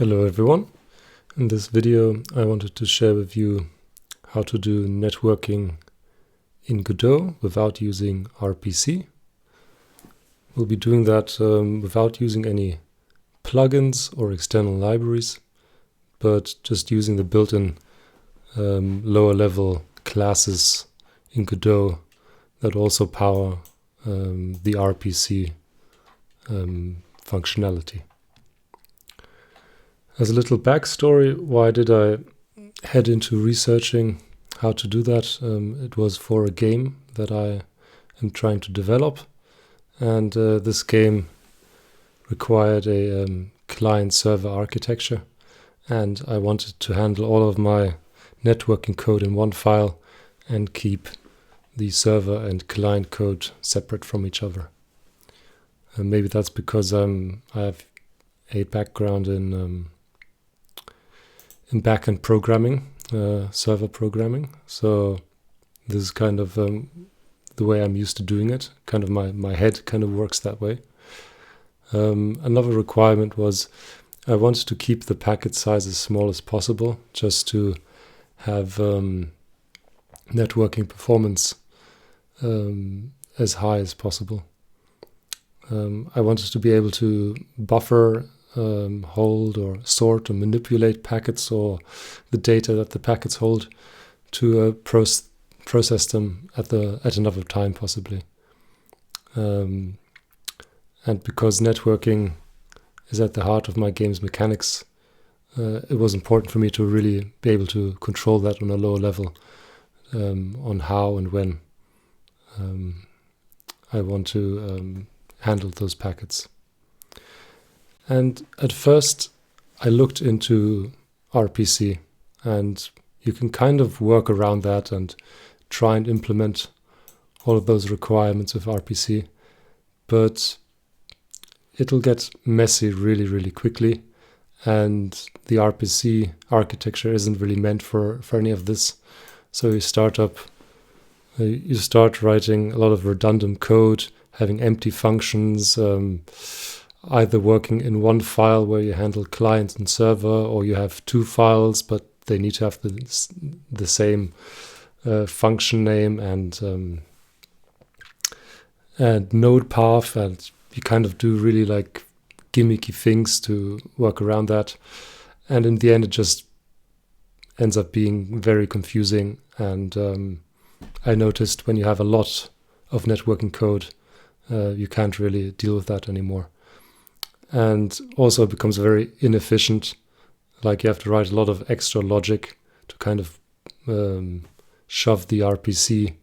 Hello everyone. In this video I wanted to share with you how to do networking in Godot without using RPC. We'll be doing that without using any plugins or external libraries, but just using the built-in lower level classes in Godot that also power the RPC functionality. As a little backstory, why did I head into researching how to do that? It was for a game that I am trying to develop, and this game required a client-server architecture, and I wanted to handle all of my networking code in one file and keep the server and client code separate from each other. And maybe that's because I have a background in backend programming, server programming. So this is kind of the way I'm used to doing it. Kind of my head kind of works that way. Another requirement was I wanted to keep the packet size as small as possible, just to have networking performance as high as possible. I wanted to be able to buffer, hold or sort or manipulate packets or the data that the packets hold to process them at another time possibly. And because networking is at the heart of my game's mechanics, it was important for me to really be able to control that on a lower level, on how and when I want to handle those packets. And at first I looked into RPC, and you can kind of work around that and try and implement all of those requirements with RPC, but it'll get messy really, really quickly, and the RPC architecture isn't really meant for any of this. So you start writing a lot of redundant code, having empty functions, either working in one file where you handle client and server, or you have two files but they need to have the same function name and node path, and you kind of do really like gimmicky things to work around that, and in the end it just ends up being very confusing. And I noticed when you have a lot of networking code, you can't really deal with that anymore. And also it becomes very inefficient. Like you have to write a lot of extra logic to kind of shove the RPC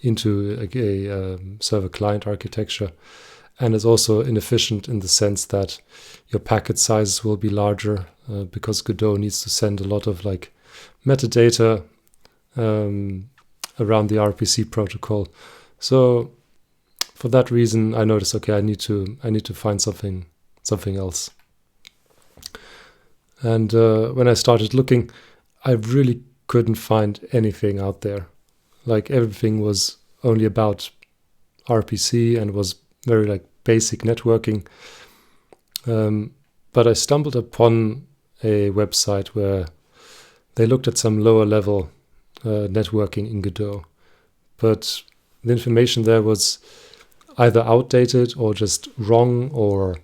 into a server-client architecture. And it's also inefficient in the sense that your packet sizes will be larger because Godot needs to send a lot of like metadata around the RPC protocol. So for that reason, I noticed, okay, I need to find something else. And when I started looking, I really couldn't find anything out there. Like everything was only about RPC and was very like basic networking. But I stumbled upon a website where they looked at some lower level networking in Godot, but the information there was either outdated or just wrong, or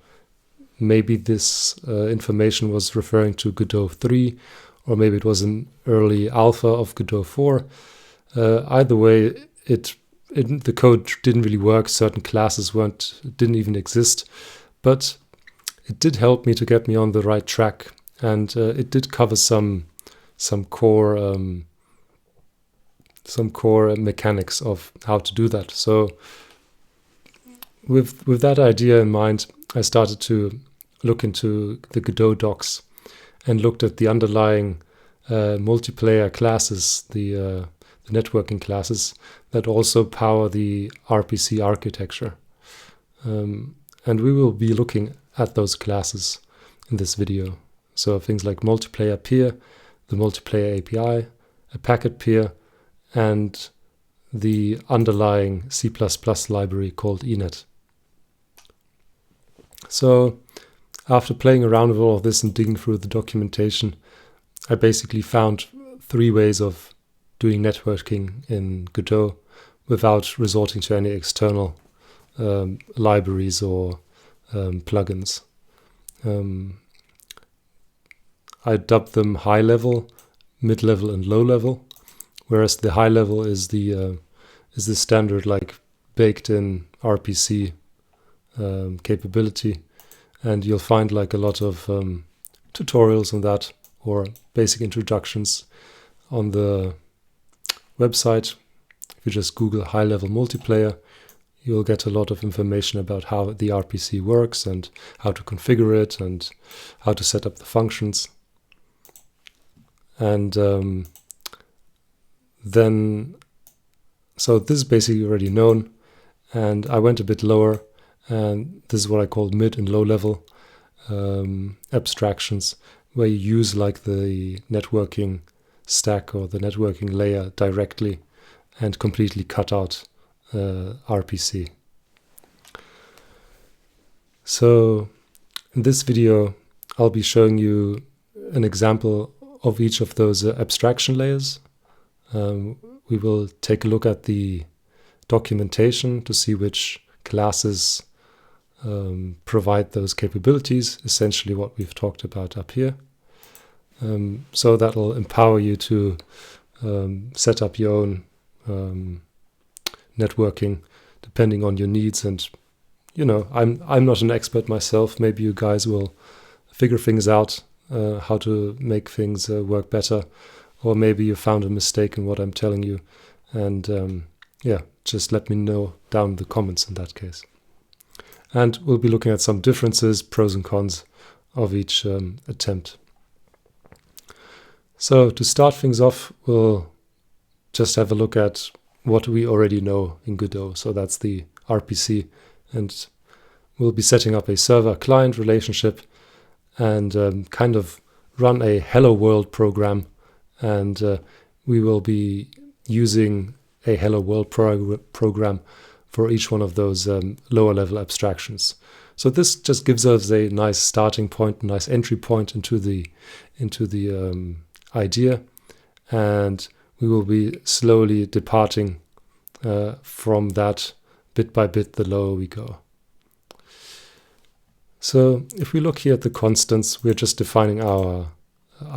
maybe this information was referring to Godot 3, or maybe it was an early alpha of Godot 4. Either way, the code didn't really work. Certain classes didn't even exist, but it did help me to get me on the right track, and it did cover some core mechanics of how to do that. So with that idea in mind, I started to look into the Godot docs and looked at the underlying multiplayer classes, the networking classes that also power the RPC architecture. And we will be looking at those classes in this video. So things like multiplayer peer, the multiplayer API, a packet peer, and the underlying C++ library called ENet. So after playing around with all of this and digging through the documentation, I basically found 3 ways of doing networking in Godot without resorting to any external libraries or plugins. I dubbed them high level, mid level, and low level, whereas the high level is the standard like baked in RPC capability, and you'll find like a lot of tutorials on that or basic introductions on the website. If you just Google high level multiplayer, you'll get a lot of information about how the RPC works and how to configure it and how to set up the functions. And so this is basically already known, and I went a bit lower, and this is what I call mid and low level abstractions, where you use like the networking stack or the networking layer directly and completely cut out RPC. So in this video, I'll be showing you an example of each of those abstraction layers. We will take a look at the documentation to see which classes provide those capabilities, essentially what we've talked about up here. So that'll empower you to set up your own networking depending on your needs. And I'm not an expert myself. Maybe you guys will figure things out, how to make things work better, or maybe you found a mistake in what I'm telling you, and just let me know down in the comments in that case. And we'll be looking at some differences, pros and cons of each attempt. So to start things off, we'll just have a look at what we already know in Godot. So that's the RPC, and we'll be setting up a server-client relationship and kind of run a hello world program, and we will be using a hello world program for each one of those lower level abstractions. So this just gives us a nice starting point, a nice entry point into the idea, and we will be slowly departing from that bit by bit the lower we go. So if we look here at the constants, we're just defining our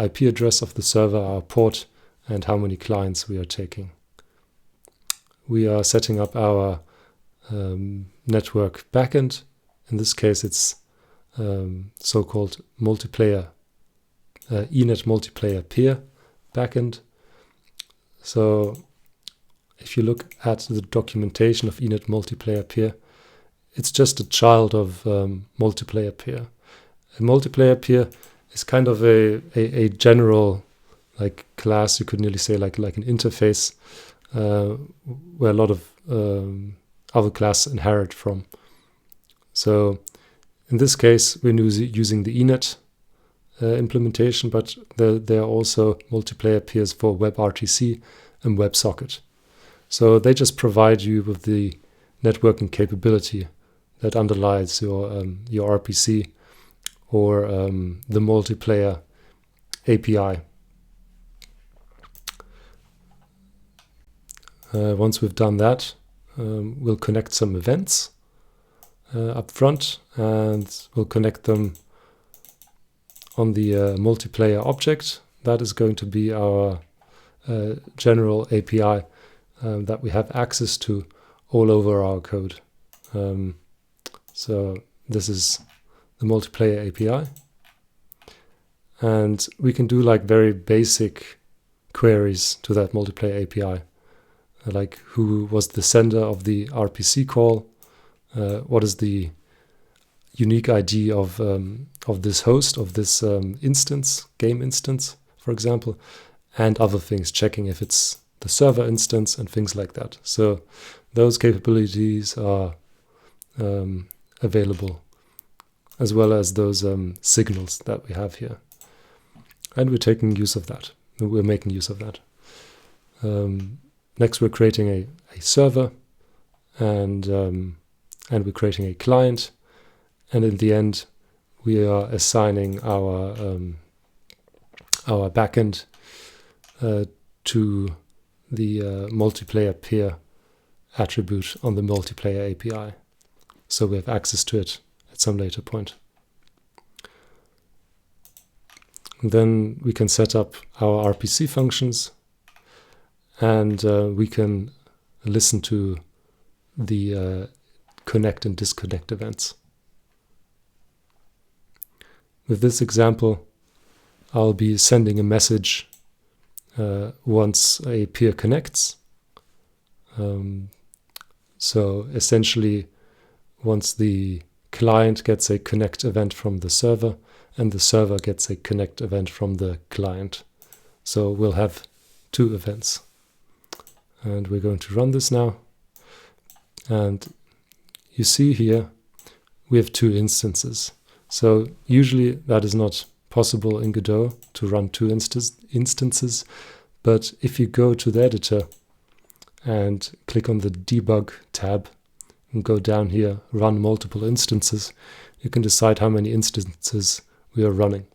IP address of the server, our port, and how many clients we are taking. We are setting up our network backend. In this case, it's so-called multiplayer, ENet multiplayer peer backend. So if you look at the documentation of ENet multiplayer peer, it's just a child of multiplayer peer. A multiplayer peer is kind of a general like class, you could nearly say like an interface where a lot of other classes inherit from. So in this case, we're using the ENet implementation, but there are also multiplayer peers for WebRTC and WebSocket. So they just provide you with the networking capability that underlies your RPC or the multiplayer API. Once we've done that, we'll connect some events up front, and we'll connect them on the multiplayer object. That is going to be our general API that we have access to all over our code. So this is the multiplayer API, and we can do like very basic queries to that multiplayer API, like who was the sender of the RPC call, what is the unique ID of this host, of this instance, game instance, for example, and other things, checking if it's the server instance and things like that. So those capabilities are available, as well as those signals that we have here. And we're taking use of that. We're making use of that. Next, we're creating a server, and we're creating a client. And in the end, we are assigning our backend to the multiplayer peer attribute on the multiplayer API. So we have access to it at some later point. Then we can set up our RPC functions, and we can listen to the connect and disconnect events. With this example, I'll be sending a message once a peer connects. So essentially, once the client gets a connect event from the server, and the server gets a connect event from the client. So we'll have two events. And we're going to run this now. And you see here, we have two instances. So usually that is not possible in Godot to run two instances. But if you go to the editor and click on the debug tab and go down here, run multiple instances, you can decide how many instances we are running.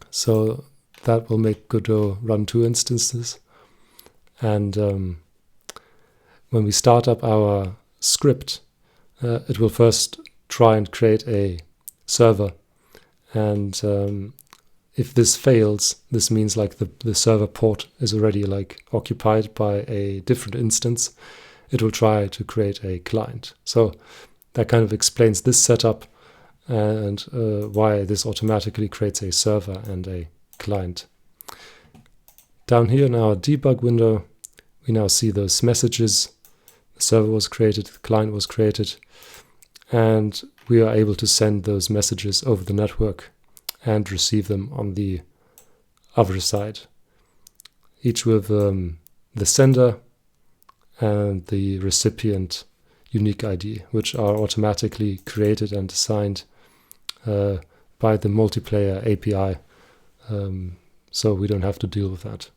So that will make Godot run two instances. And when we start up our script, it will first try and create a server. And if this fails, this means like the server port is already like occupied by a different instance. It will try to create a client. So that kind of explains this setup and why this automatically creates a server and a client. Down here in our debug window, we now see those messages. The server was created, the client was created, and we are able to send those messages over the network and receive them on the other side, each with the sender and the recipient unique ID, which are automatically created and assigned by the multiplayer API, so we don't have to deal with that.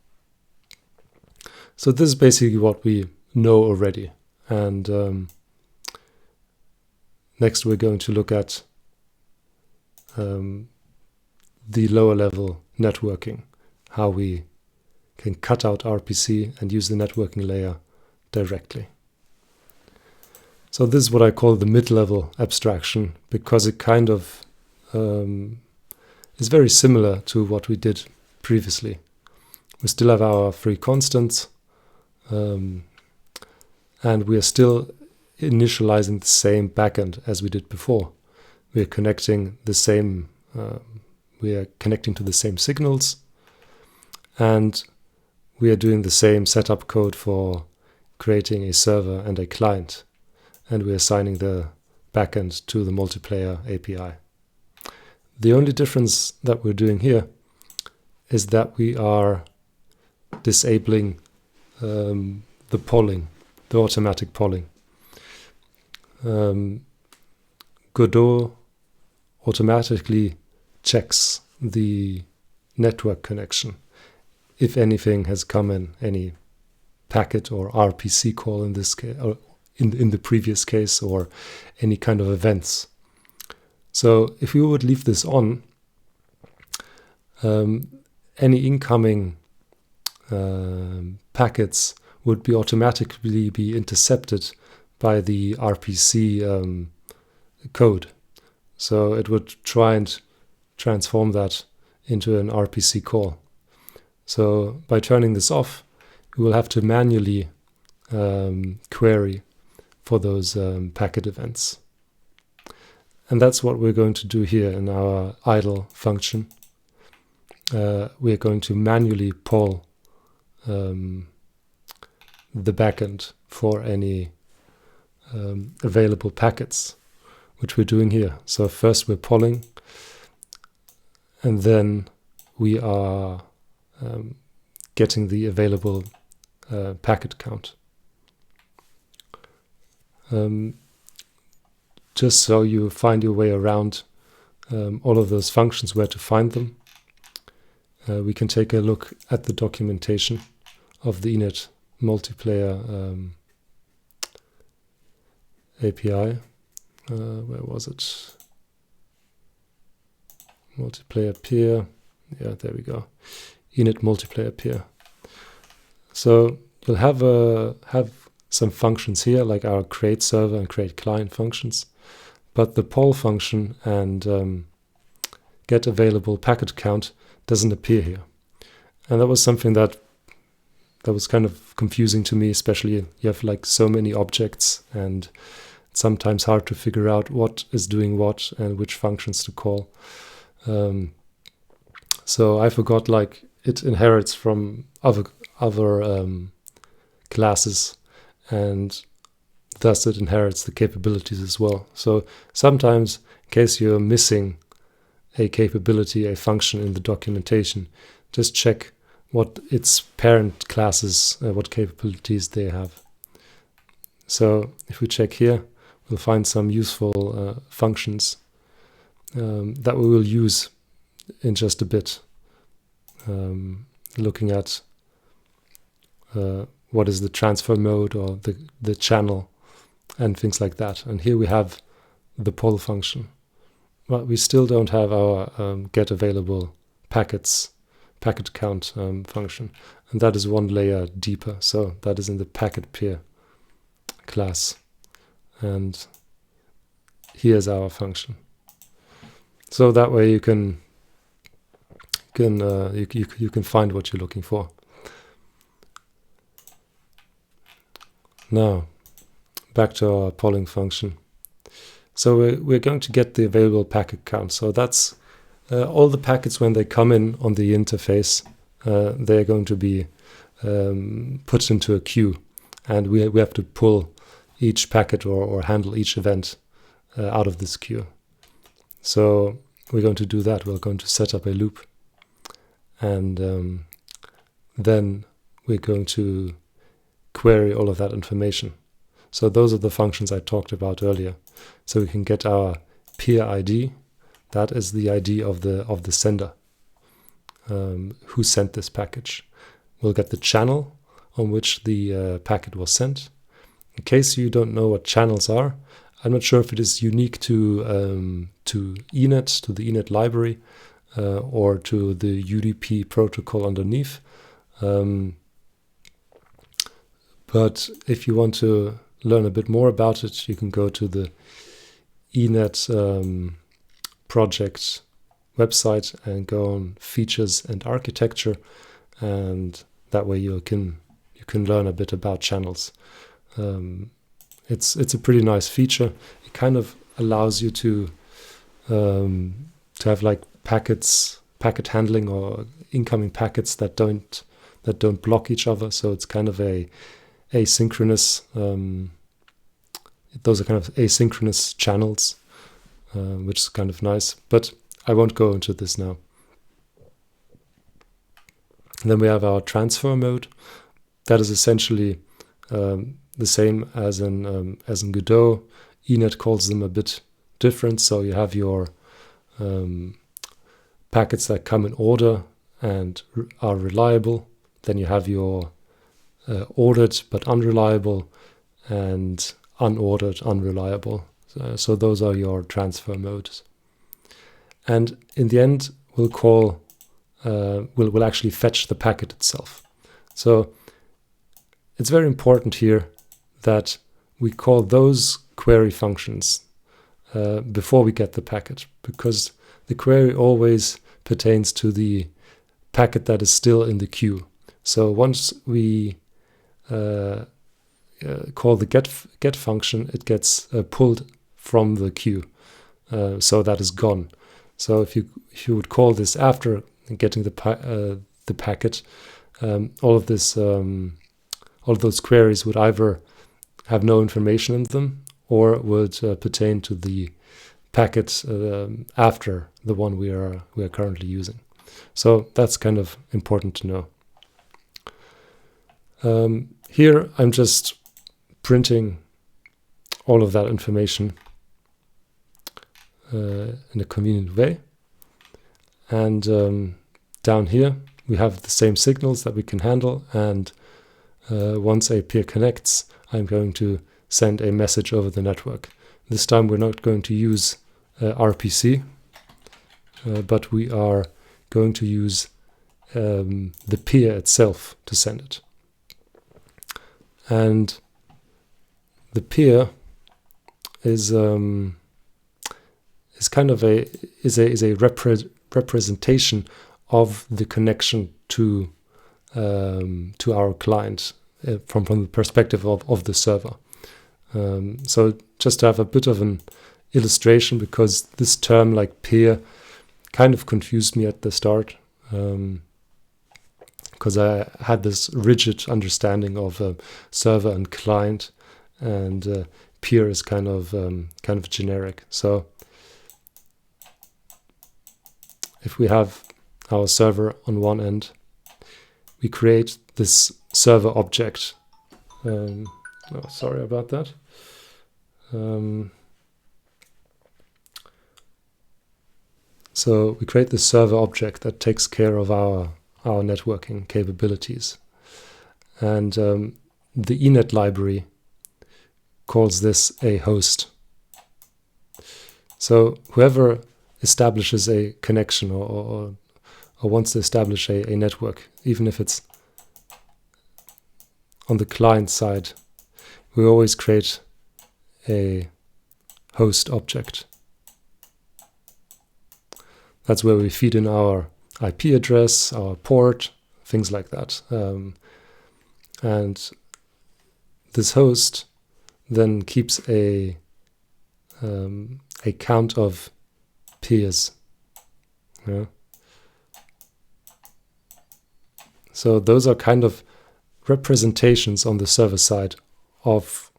So this is basically what we know already. And next we're going to look at the lower level networking, how we can cut out RPC and use the networking layer directly. So this is what I call the mid-level abstraction, because it kind of is very similar to what we did previously. We still have our three constants, and we are still initializing the same backend as we did before. We are connecting the same, we are connecting to the same signals, and we are doing the same setup code for creating a server and a client, and we are assigning the backend to the multiplayer API. The only difference that we're doing here is that we are disabling the polling, the automatic polling. Godot automatically checks the network connection if anything has come in, any packet or RPC call in this case, or in the previous case, or any kind of events. So if we would leave this on, any incoming packets would be automatically be intercepted by the RPC code. So it would try and transform that into an RPC call. So by turning this off, we will have to manually query for those packet events. And that's what we're going to do here in our idle function. We're going to manually poll the backend for any available packets, which we're doing here. So first we're polling, and then we are getting the available packet count. Just so you find your way around all of those functions, where to find them, we can take a look at the documentation of the ENet multiplayer API. Where was it? multiplayer peer. Yeah, there we go. ENet multiplayer peer. So you'll have some functions here, like our create server and create client functions, but the poll function and get available packet count doesn't appear here. And that was something that was kind of confusing to me, especially you have like so many objects and it's sometimes hard to figure out what is doing what and which functions to call. So I forgot, like, it inherits from other classes, and thus it inherits the capabilities as well. So sometimes, in case you're missing a capability, a function in the documentation, just check what its parent classes, what capabilities they have. So if we check here, we'll find some useful functions that we will use in just a bit, looking at what is the transfer mode or the channel and things like that. And here we have the poll function, but we still don't have our get available packet count function, and that is one layer deeper. So that is in the packet peer class, and here's our function. So that way you can find what you're looking for. Now, back to our polling function. So we're going to get the available packet count. So that's all the packets when they come in on the interface. They're going to be put into a queue, and we have to pull each packet or handle each event out of this queue. So we're going to do that. We're going to set up a loop, and then we're going to query all of that information. So those are the functions I talked about earlier. So we can get our peer ID. That is the ID of the sender, who sent this package. We'll get the channel on which the packet was sent. In case you don't know what channels are, I'm not sure if it is unique to ENet, to the ENet library, or to the UDP protocol underneath. But if you want to learn a bit more about it, you can go to the ENet project website and go on features and architecture, and that way you can learn a bit about channels. It's a pretty nice feature. It kind of allows you to have like packet handling or incoming packets that don't block each other. So it's kind of a asynchronous. Those are kind of asynchronous channels, which is kind of nice. But I won't go into this now. And then we have our transfer mode. That is essentially the same as in Godot. ENet calls them a bit different. So you have your packets that come in order and are reliable. Then you have your ordered but unreliable and unordered unreliable. So those are your transfer modes. And in the end, we'll actually fetch the packet itself. So it's very important here that we call those query functions before we get the packet, because the query always pertains to the packet that is still in the queue. So once we call the get function, it gets pulled from the queue, so that is gone. So if you would call this after getting the packet, all of those queries would either have no information in them or would pertain to the packet after the one we are currently using. So that's kind of important to know. Here I'm just printing all of that information in a convenient way. And down here we have the same signals that we can handle, and once a peer connects, I'm going to send a message over the network. This time we're not going to use RPC. but we are going to use the peer itself to send it. And the peer is kind of a representation of the connection to our client from the perspective of the server. So just to have a bit of an illustration, because this term like peer kind of confused me at the start, because I had this rigid understanding of server and client, and peer is kind of generic. So if we have our server on one end, we create this server object. Sorry about that. So we create this server object that takes care of our networking capabilities. And the ENet library calls this a host. So whoever establishes a connection or wants to establish a network, even if it's on the client side, we always create a host object. That's where we feed in our IP address, our port, things like that. And this host then keeps a count of peers. Yeah. So those are kind of representations on the server side of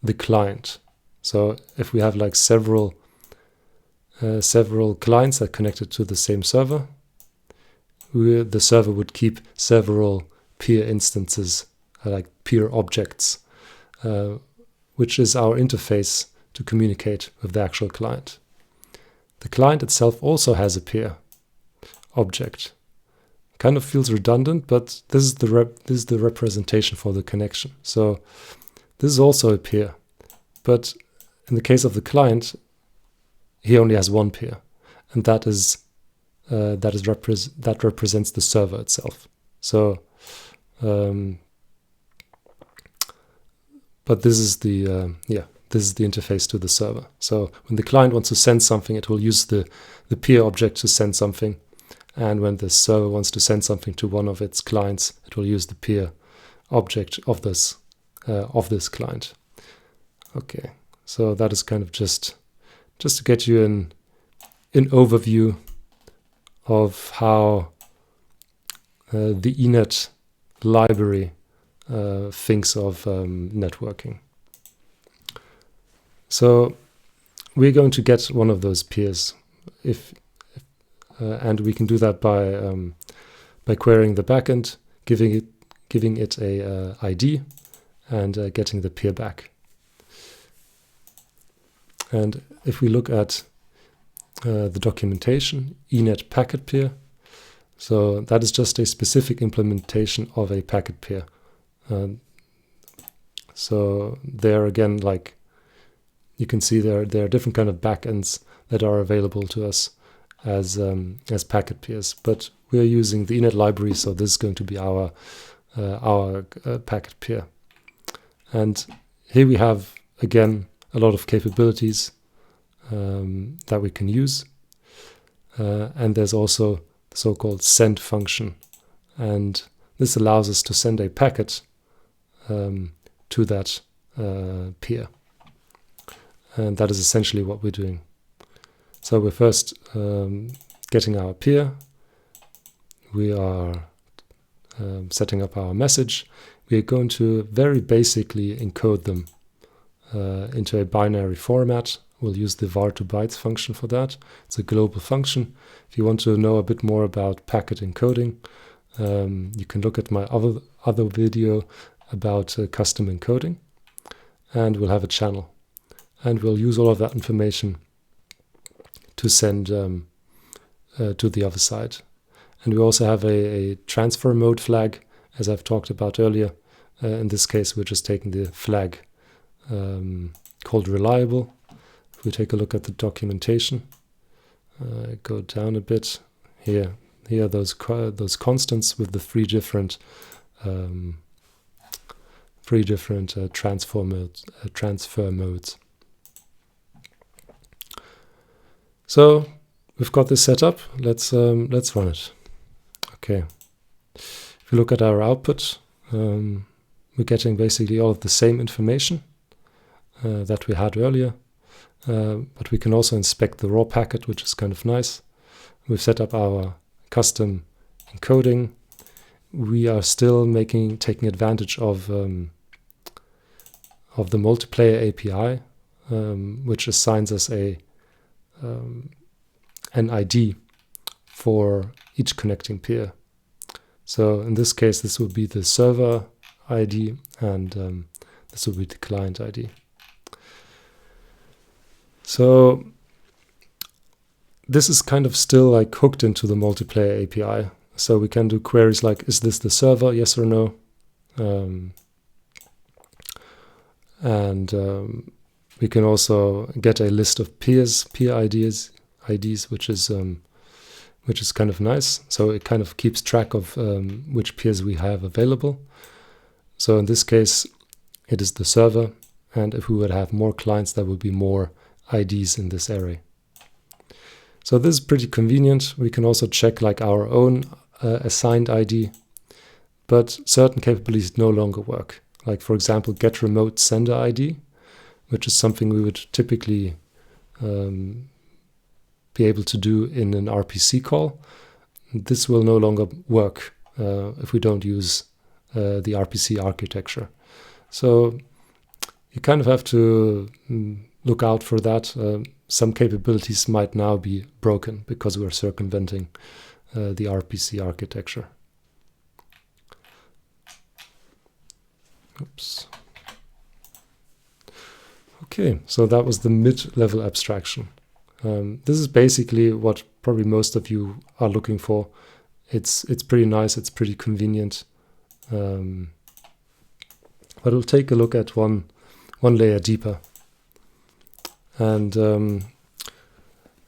the client. So if we have like several clients that connected to the same server, the server would keep several peer instances, like peer objects, which is our interface to communicate with the actual client. The client itself also has a peer object. Kind of feels redundant, but this is the representation for the connection. So this is also a peer, but in the case of the client, he only has one peer, and that represents the server itself. So, but this is the interface to the server. So when the client wants to send something, it will use the peer object to send something, and when the server wants to send something to one of its clients, it will use the peer object of this client. Okay, so that is kind of just to get you an overview of how the ENet library thinks of networking. So we're going to get one of those peers, and we can do that by querying the backend, giving it a ID, and getting the peer back. And if we look at the documentation, ENet packet peer, so that is just a specific implementation of a packet peer. So there again, like you can see, there are different kind of backends that are available to us as packet peers. But we are using the ENet library, so this is going to be our packet peer. And here we have again a lot of capabilities that we can use. And there's also the so-called send function. And this allows us to send a packet to that peer. And that is essentially what we're doing. So we're first getting our peer. We are setting up our message. We're going to very basically encode them into a binary format. We'll use the var to bytes function for that. It's a global function. If you want to know a bit more about packet encoding, you can look at my other video about custom encoding, and we'll have a channel. And we'll use all of that information to send to the other side. And we also have a transfer mode flag, as I've talked about earlier. In this case, we're just taking the flag called reliable. If we take a look at the documentation, go down a bit. Here are those constants with the three different transfer modes. So we've got this set up. Let's run it. Okay. If you look at our output, we're getting basically all of the same information that we had earlier, but we can also inspect the raw packet, which is kind of nice. We've set up our custom encoding. We are still taking advantage of the multiplayer API, which assigns us an ID for each connecting peer. So in this case, this will be the server ID, and this will be the client ID. So this is kind of still like hooked into the multiplayer API. So we can do queries like, is this the server, yes or no? We can also get a list of peer IDs, which is kind of nice. So it kind of keeps track of which peers we have available. So in this case, it is the server, and if we would have more clients, there would be more IDs in this array. So this is pretty convenient. We can also check like our own assigned ID, but certain capabilities no longer work. Like for example, get remote sender ID, which is something we would typically be able to do in an RPC call. This will no longer work if we don't use the RPC architecture. So you kind of have to look out for that. Some capabilities might now be broken because we're circumventing the RPC architecture. Oops. Okay, so that was the mid-level abstraction. This is basically what probably most of you are looking for. It's pretty nice, it's pretty convenient. But we'll take a look at one layer deeper. And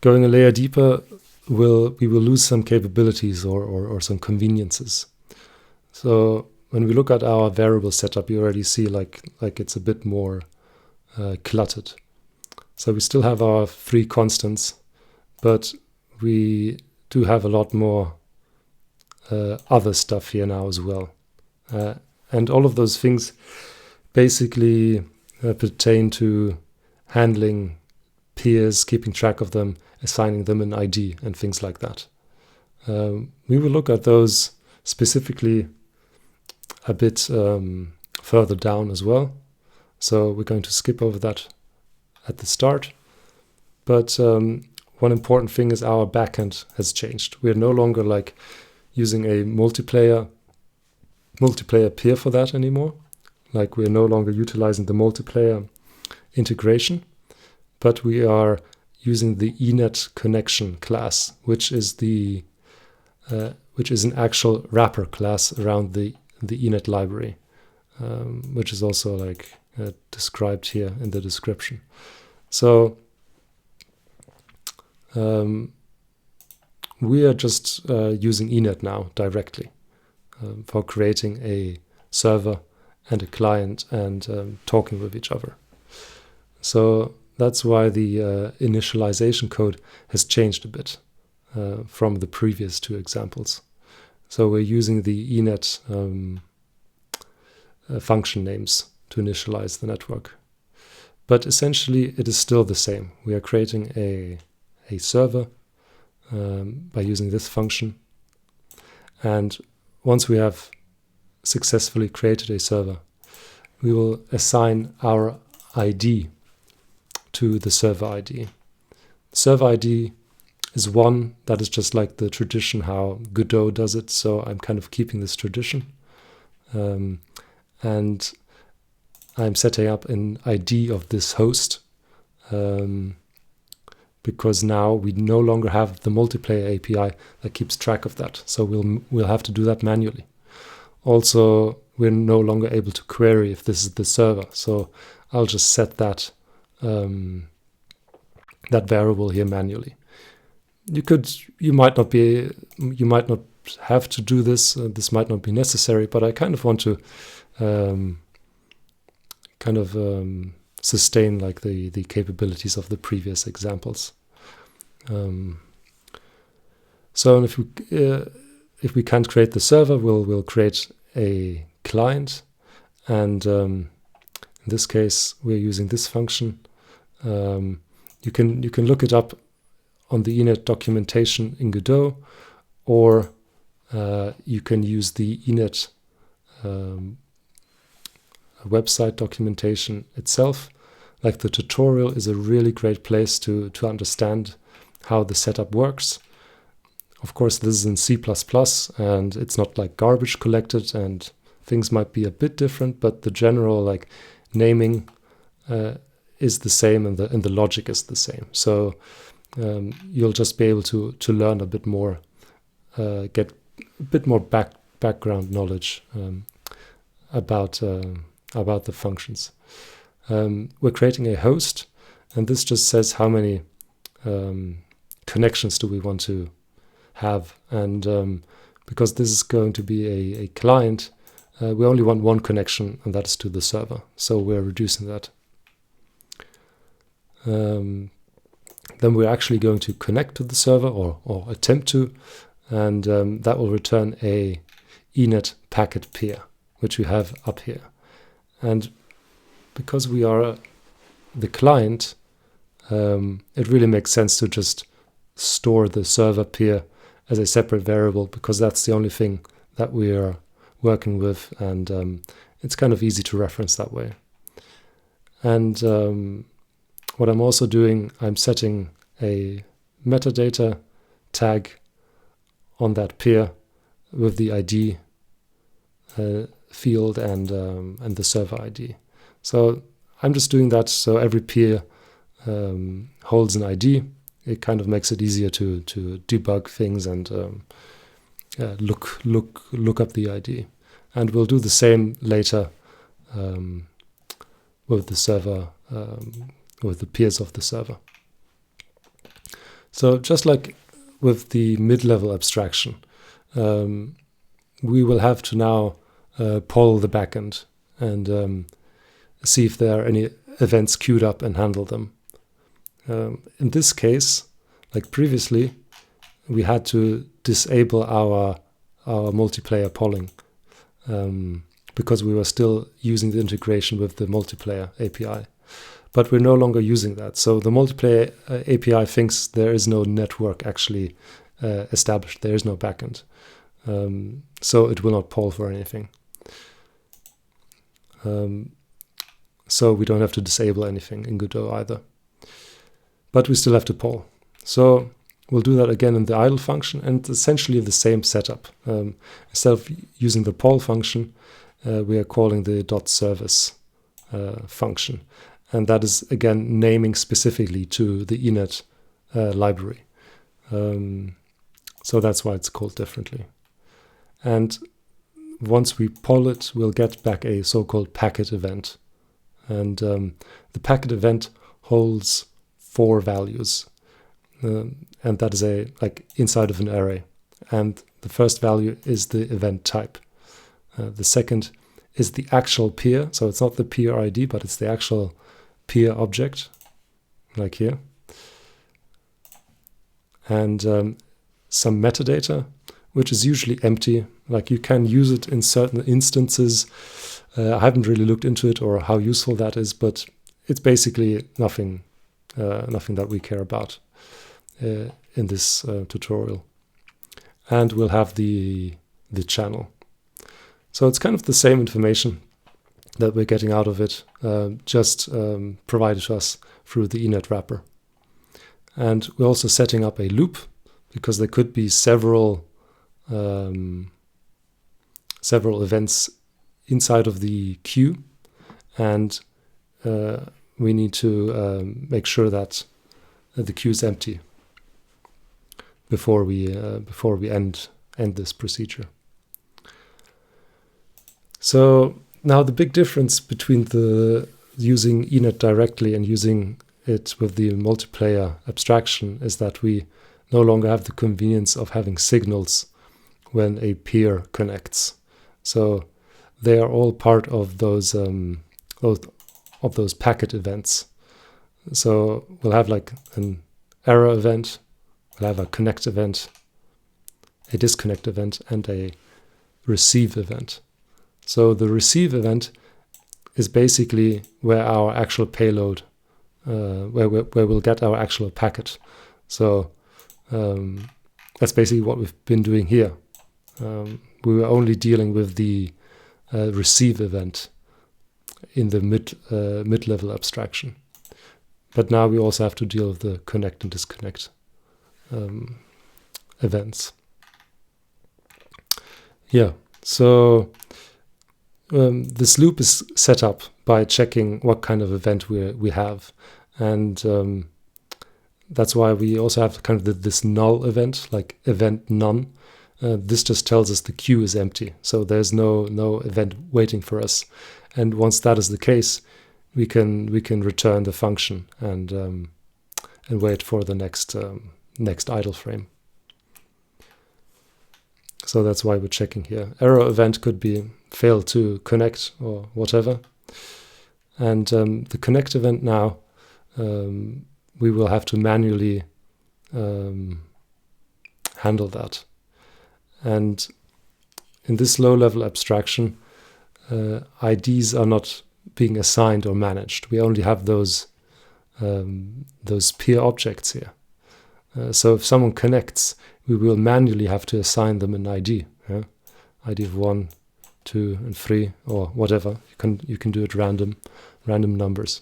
going a layer deeper, we will lose some capabilities or some conveniences. So when we look at our variable setup, you already see like it's a bit more cluttered. So we still have our three constants, but we do have a lot more other stuff here now as well. And all of those things basically pertain to handling peers, keeping track of them, assigning them an ID, and things like that. We will look at those specifically a bit further down as well. So we're going to skip over that at the start. But one important thing is our backend has changed. We are no longer like using a multiplayer peer for that anymore. Like we are no longer utilizing the multiplayer integration, but we are using the ENet connection class, which is an actual wrapper class around the ENet library, which is also like described here in the description. So we are just using ENet now directly for creating a server and a client and talking with each other. So that's why the initialization code has changed a bit from the previous two examples. So we're using the ENet function names to initialize the network. But essentially, it is still the same. We are creating a server by using this function. And once we have successfully created a server, we will assign our ID to the server ID. Server ID is one that is just like the tradition how Godot does it, so I'm kind of keeping this tradition. And I'm setting up an ID of this host because now we no longer have the multiplayer API that keeps track of that. So we'll have to do that manually. Also, we're no longer able to query if this is the server. So I'll just set that that variable here manually. you might not have to do this. This might not be necessary, but I kind of want to sustain like the capabilities of the previous examples. So if we can't create the server, we'll create a client, and in this case we're using this function. You can look it up on the ENet documentation in Godot, or you can use the ENet website documentation itself. Like, the tutorial is a really great place to understand how the setup works. Of course, this is in C++, and it's not like garbage collected, and things might be a bit different, but the general like naming is the same, and the logic is the same. So you'll just be able to learn a bit more, get a bit more background knowledge about the functions. We're creating a host, and this just says how many connections do we want to have, and because this is going to be a client, we only want one connection, and that's to the server, so we're reducing that. Then we're actually going to connect to the server, or attempt to, and that will return a ENet packet peer, which we have up here. And because we are the client, it really makes sense to just store the server peer as a separate variable, because that's the only thing that we are working with, and it's kind of easy to reference that way. And what I'm also doing, I'm setting a metadata tag on that peer with the ID field and the server ID. So I'm just doing that so every peer holds an ID. It kind of makes it easier to debug things and look up the ID. And we'll do the same later with the server, with the peers of the server. So just like with the mid-level abstraction, we will have to now poll the backend and see if there are any events queued up and handle them. In this case, like previously, we had to disable our multiplayer polling because we were still using the integration with the multiplayer API. But we're no longer using that. So the multiplayer API thinks there is no network actually established. There is no backend. So it will not poll for anything. So we don't have to disable anything in Godot either. But we still have to poll. So we'll do that again in the idle function, and essentially the same setup. Instead of using the poll function, we are calling the .service function. And that is, again, naming specifically to the ENet library. So that's why it's called differently. And once we poll it, we'll get back a so-called packet event. And the packet event holds 4 values. And that is like inside of an array. And the first value is the event type. The second is the actual peer. So it's not the peer ID, but it's the actual peer object, like here. And some metadata, which is usually empty. Like, you can use it in certain instances. I haven't really looked into it or how useful that is, but it's basically nothing that we care about in this tutorial. And we'll have the channel. So it's kind of the same information that we're getting out of it, just provided to us through the ENet wrapper. And we're also setting up a loop, because there could be several events inside of the queue, and we need to make sure that the queue is empty before we end this procedure. So now the big difference between using ENet directly and using it with the multiplayer abstraction is that we no longer have the convenience of having signals when a peer connects. So they are all part of those packet events. So we'll have like an error event, we'll have a connect event, a disconnect event, and a receive event. So the receive event is basically where our actual payload, where we'll get our actual packet. So that's basically what we've been doing here. We were only dealing with the receive event in the mid-level abstraction. But now we also have to deal with the connect and disconnect events. Yeah, so this loop is set up by checking what kind of event we have. And that's why we also have kind of this null event, like event none. This just tells us the queue is empty, so there's no event waiting for us. And once that is the case, we can return the function and wait for the next idle frame. So that's why we're checking here. Error event could be fail to connect or whatever. And the connect event now, we will have to manually handle that. And in this low-level abstraction, IDs are not being assigned or managed. We only have those peer objects here. So if someone connects, we will manually have to assign them an ID. Yeah? ID of 1, 2, and 3, or whatever. You can do it random numbers.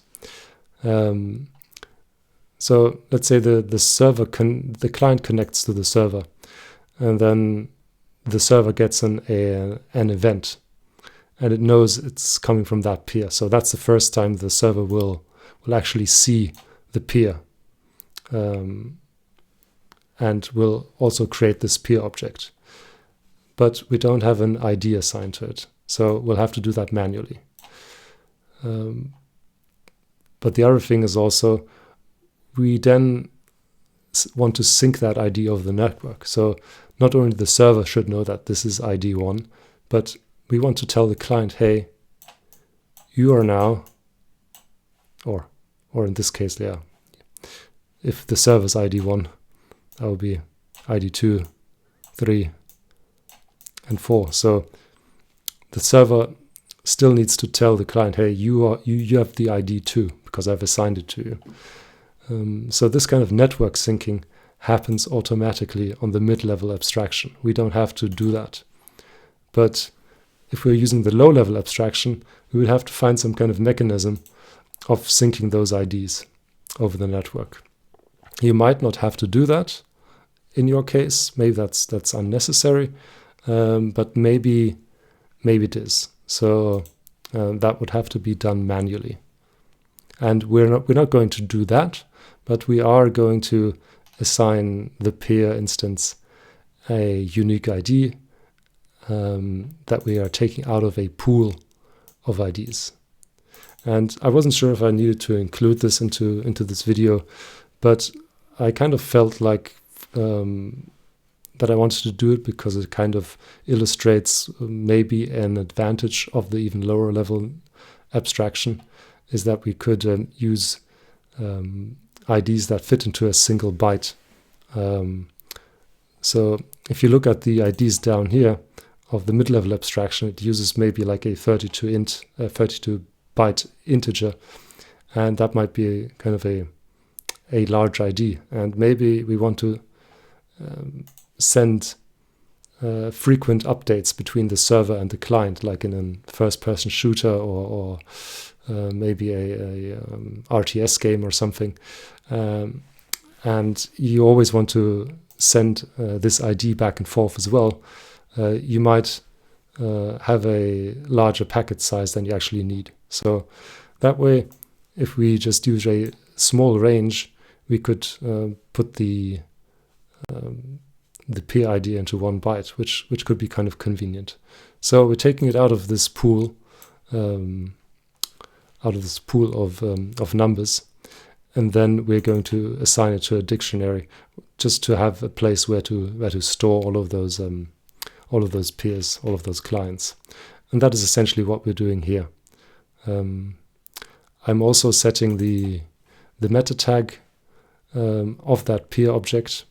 So let's say the client connects to the server, and then the server gets an event, and it knows it's coming from that peer. So that's the first time the server will actually see the peer, and will also create this peer object. But we don't have an ID assigned to it, so we'll have to do that manually. But the other thing is also, we then want to sync that ID over the network. So not only the server should know that this is ID 1, but we want to tell the client, hey, you are now, or in this case, yeah, if the server's ID 1, that will be ID 2, 3, and 4. So the server still needs to tell the client, hey, you have the ID 2 because I've assigned it to you. So this kind of network syncing happens automatically on the mid-level abstraction. We don't have to do that. But if we're using the low-level abstraction, we would have to find some kind of mechanism of syncing those IDs over the network. You might not have to do that in your case. Maybe that's unnecessary, but maybe it is. So that would have to be done manually. And we're not going to do that, but we are going to assign the peer instance a unique ID that we are taking out of a pool of IDs. And I wasn't sure if I needed to include this into this video, but I kind of felt like that I wanted to do it because it kind of illustrates maybe an advantage of the even lower level abstraction, is that we could use IDs that fit into a single byte. So if you look at the IDs down here of the mid-level abstraction, it uses maybe like a 32-byte integer, and that might be kind of a large ID. And maybe we want to send frequent updates between the server and the client, like in a first-person shooter or maybe a RTS game or something. And you always want to send this ID back and forth as well. You might have a larger packet size than you actually need. So that way, if we just use a small range, we could put the peer ID into 1 byte, which could be kind of convenient. So we're taking it out of this pool, of numbers, and then we're going to assign it to a dictionary, just to have a place where to store all of those peers, all of those clients. And that is essentially what we're doing here. I'm also setting the meta tag of that peer object,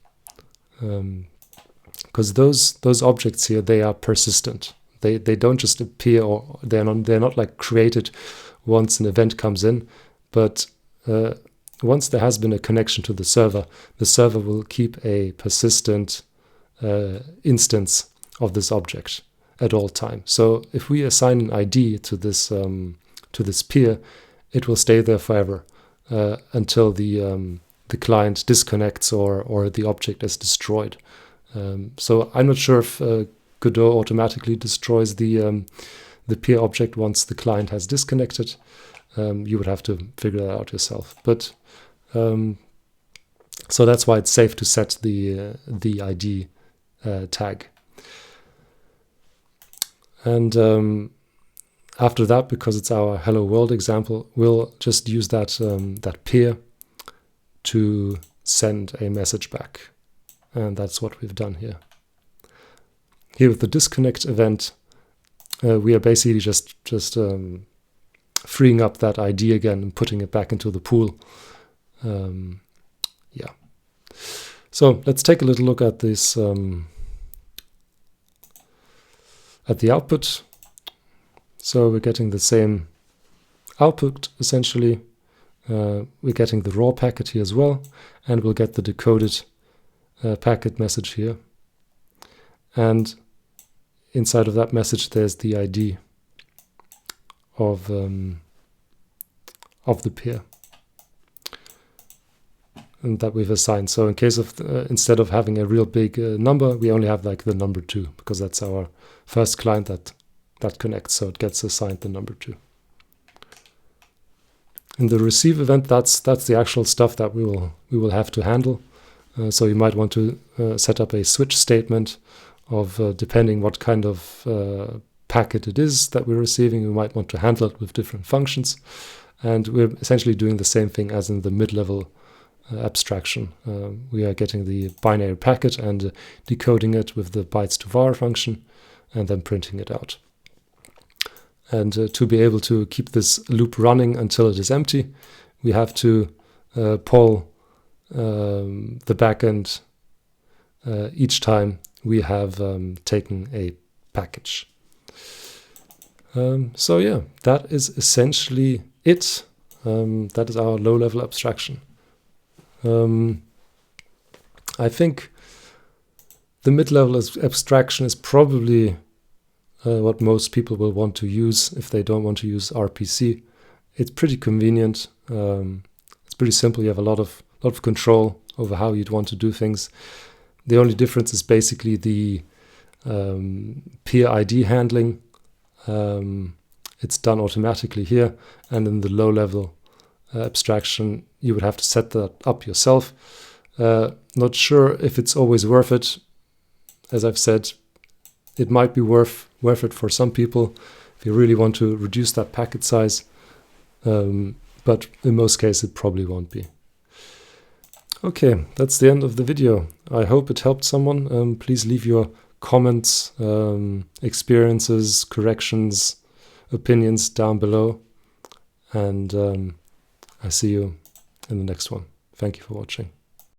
because those objects here, they are persistent. They don't just appear, or they're not like created once an event comes in, but once there has been a connection to the server will keep a persistent instance of this object at all times. So if we assign an ID to this peer, it will stay there forever until the client disconnects or the object is destroyed. So I'm not sure if Godot automatically destroys the peer object once the client has disconnected. You would have to figure that out yourself. But so that's why it's safe to set the ID tag. And after that, because it's our hello world example, we'll just use that peer to send a message back. And that's what we've done here. Here with the disconnect event, we are basically just freeing up that ID again and putting it back into the pool. Yeah. So let's take a little look at this, at the output. So we're getting the same output essentially. We're getting the raw packet here as well, and we'll get the decoded packet message here. And inside of that message, there's the ID of the peer, and that we've assigned. So in case of instead of having a real big number, we only have like the number 2, because that's our first client that connects. So it gets assigned the number 2. In the receive event, that's the actual stuff that we will have to handle. So you might want to set up a switch statement of depending what kind of packet it is that we're receiving. We might want to handle it with different functions. And we're essentially doing the same thing as in the mid-level abstraction. We are getting the binary packet and decoding it with the bytes to var function, and then printing it out. And to be able to keep this loop running until it is empty, we have to poll the backend each time we have taken a package. So yeah, that is essentially it. That is our low-level abstraction. I think the mid-level abstraction is probably what most people will want to use if they don't want to use RPC. It's pretty convenient. It's pretty simple. You have a lot of control over how you'd want to do things. The only difference is basically the peer ID handling. It's done automatically here, and in the low-level abstraction, you would have to set that up yourself. Not sure if it's always worth it. As I've said, it might be worth it for some people if you really want to reduce that packet size, but in most cases it probably won't be. Okay, that's the end of the video. I hope it helped someone. Please leave your comments, experiences, corrections, opinions down below, and I see you in the next one. Thank you for watching.